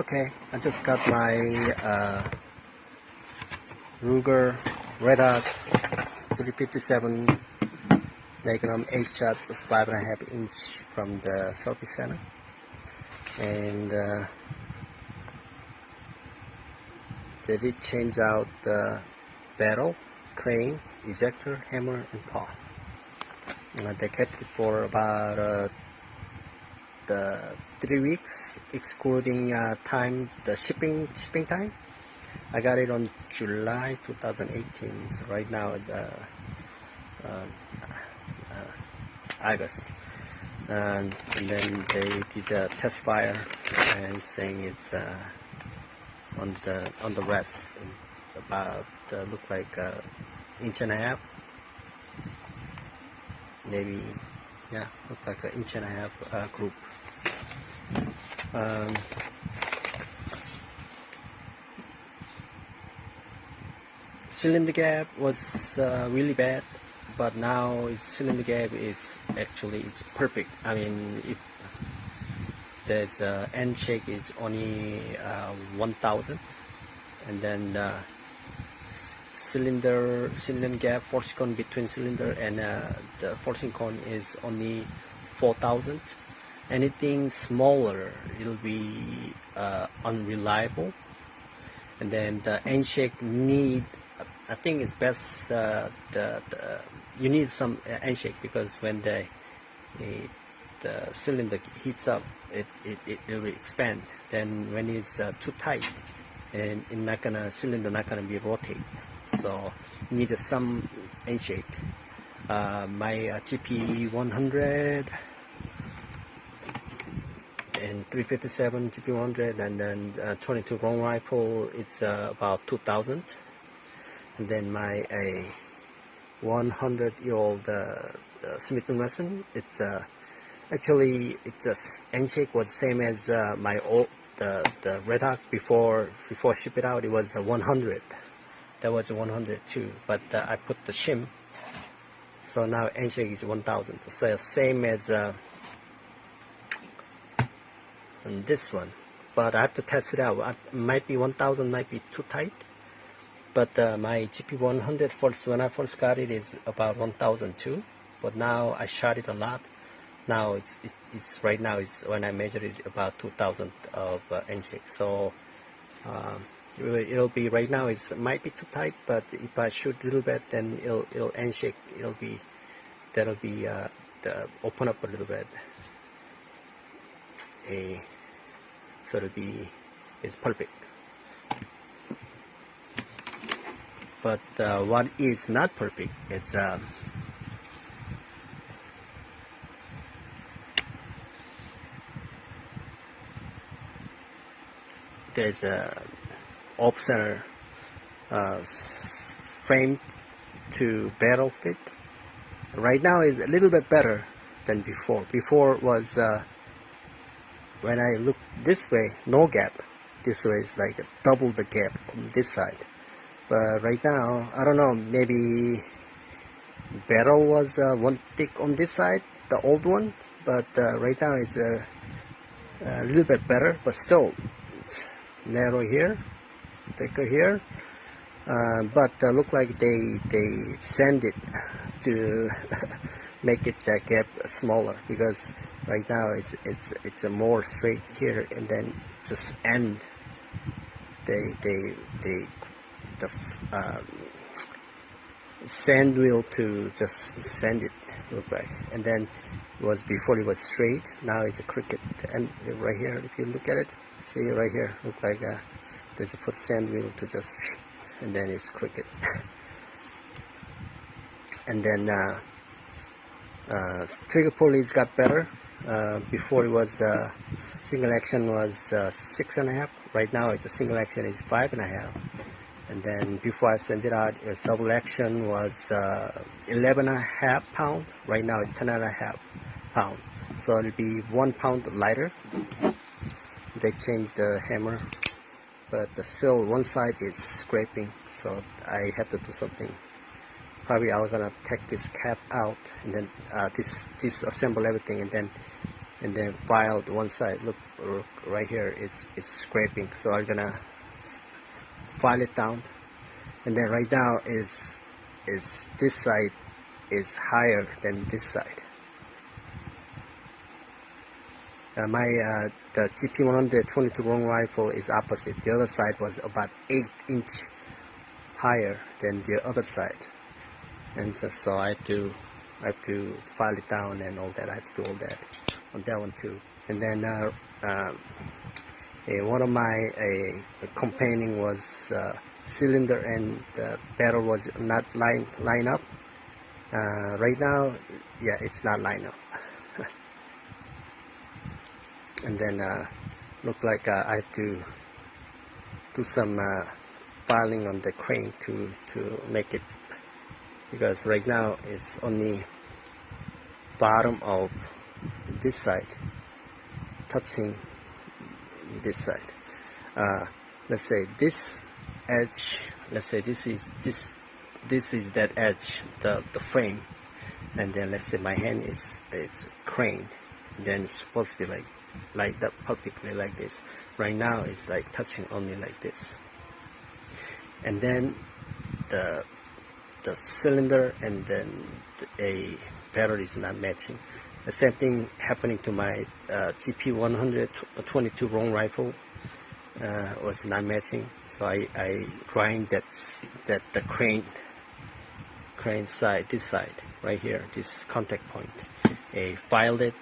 Okay, I just got my Ruger Redhawk 357 Magnum 8 shot 5.5 inch from the service center, and they did change out the barrel, crane, ejector, hammer, and paw. They kept it for about the 3 weeks, excluding the shipping time. I got it on July 2018, so right now August, and then they did a test fire and saying it's on the rest about look like inch and a half, maybe, yeah, look like an inch and a half group. Cylinder gap was really bad, but now its cylinder gap is actually perfect. I mean, if there's end shake is only 1,000, and then cylinder gap, forcing cone between cylinder and the forcing cone is only 4,000. Anything smaller, it'll be unreliable. And then the end shake need, I think it's best you need some end shake, because when the cylinder heats up, it will expand. Then when it's too tight, and cylinder not gonna be rotate. So need some end shake. My GP 100 and 357 GP 100, and then 22 long rifle, it's about 2,000. And then my 100-year-old Smith & Wesson, it's actually it's end shake was same as my old the Redhawk before ship it out. It was 100. That was 100 too, but I put the shim, so now end shake is 1,000. So same as this one, but I have to test it out. Might be 1,000, might be too tight. But my GP 100 when I first got it is about 1,002. But now I shot it a lot. Now it's right now it's when I measured it about 2,000 of end shake. So it'll be right now. It might be too tight, but if I shoot a little bit, then it'll end shake. That'll be open up a little bit. So it's perfect. But what is not perfect, it's there's a off-center frame to barrel fit. Right now is a little bit better than before. Before was when I look this way, no gap. This way is like double the gap on this side. But right now, I don't know, maybe barrel was one thick on this side, the old one, but right now it's a little bit better, but still it's narrow here, thicker here, but look like they sand it to make it gap smaller, because right now it's a more straight here, and then just end the sand wheel to just sand it, look like. And then before it was straight, now it's a crooked. And right here, if you look at it, see right here, look like there's a sand wheel to just, and then it's crooked. And then trigger pulleys got better. Before it was single action was 6.5. Right now it's a single action is 5.5. And then before I sent it out, its double action was 11.5 pound. Right now it's 10.5 pound. So it'll be 1 pound lighter. They changed the hammer, but still one side is scraping. So I have to do something. Probably I'm gonna take this cap out and then disassemble everything, and then and then filed one side. Look right here, it's scraping, so I'm gonna file it down. And then right now is this side is higher than this side. The GP122 long rifle is opposite. The other side was about 8" higher than the other side, and so I have to file it down and all that. I have to do all that on that one too. And then one of my complaining was cylinder and barrel was not line up. Right now, yeah, it's not line up. And then look like I have to do some filing on the crane to make it, because right now it's only bottom of this side touching this side. Let's say this edge, let's say this is that edge, the frame, and then let's say my hand it's crane, then it's supposed to be like that, perfectly like this. Right now it's like touching only like this, and then the cylinder and then a barrel is not matching. The same thing happening to my GP122 long rifle, was not matching. So I grind that the crane side, this side right here, this contact point, I filed it,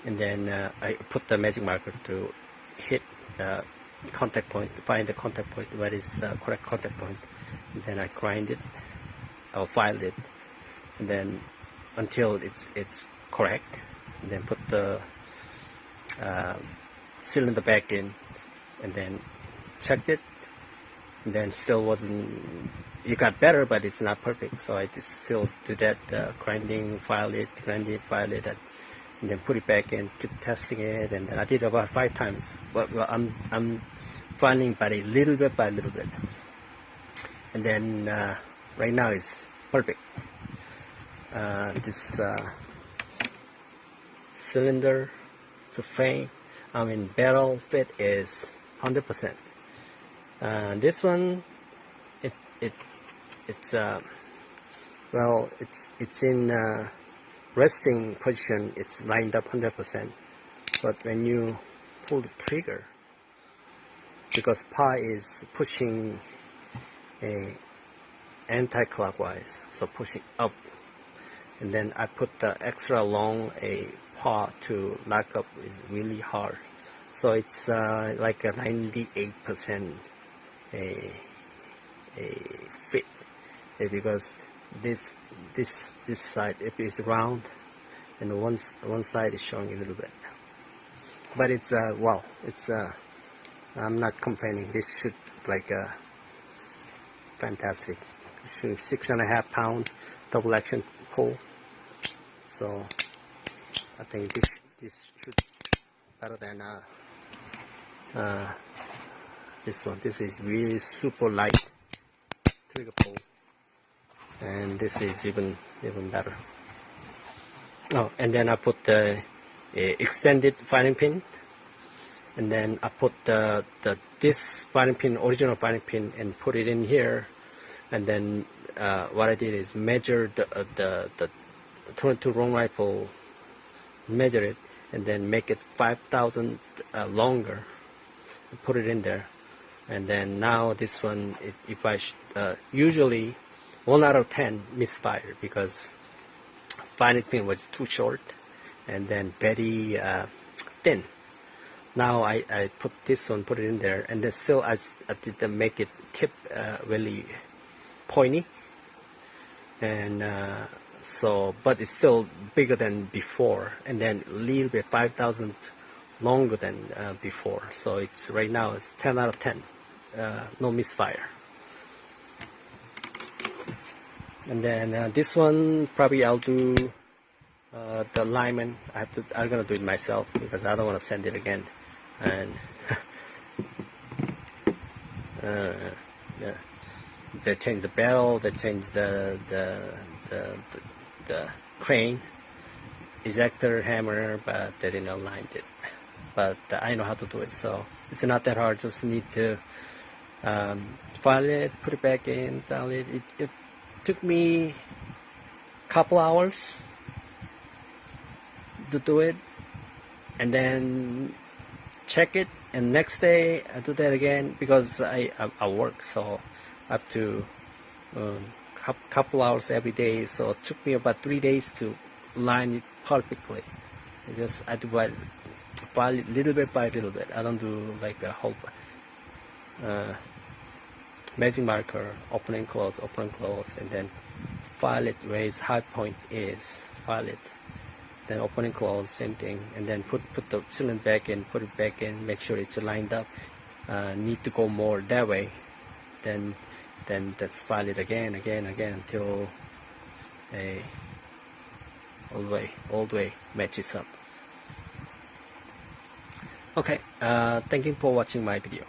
and then I put the magic marker to hit the contact point, find the contact point, where is correct contact point, and then I grind it, I'll file it, and then until it's correct, and then put the cylinder back in, and then checked it, and then still wasn't, it got better, but it's not perfect. So I just still do that grinding, file it, grind it, file it, and then put it back in, keep testing it, and then I did about 5 times. But I'm filing by a little bit, and then right now it's perfect. This cylinder to frame, barrel fit is 100%. This one, it's in resting position. It's lined up 100%. But when you pull the trigger, because pi is pushing anti-clockwise, so pushing up, and then I put the extra long paw to lock up is really hard. So it's like a 98% a fit, because this side, if it's round, and one side is showing a little bit, but it's well, it's I'm not complaining. This should like fantastic. It should 6.5 pound double action pull. So I think this should better than this one. This is really super light trigger pull, and this is even better. Oh, and then I put the extended firing pin, and then I put this firing pin, original firing pin, and put it in here. And then what I did is measure the 22 long rifle, measure it, and then make it 5,000 longer, and put it in there. And then now this one, if I usually 1 out of 10 misfire, because firing pin was too short and then very thin. Now I put this one, put it in there, and then still I didn't make it tip really pointy, and so, but it's still bigger than before, and then a little bit 5,000 longer than before. So it's right now it's 10 out of 10, no misfire. And then this one probably I'll do the alignment. I'm gonna do it myself because I don't want to send it again. And yeah, they changed the barrel, they changed the crane, ejector hammer, but they didn't align it. But I know how to do it, so it's not that hard. Just need to file it, put it back in, file it. It took me a couple hours to do it, and then check it, and next day I do that again because I work, so I have to couple hours every day. So it took me about 3 days to line it perfectly. I do file it little bit by little bit. I don't do like a whole magic marker, open and close, and then file it where its high point is, file it, then open and close, same thing, and then put the cylinder back in, put it back in, make sure it's lined up. Need to go more that way, then let's file it again until all the way matches up. Okay, thank you for watching my video.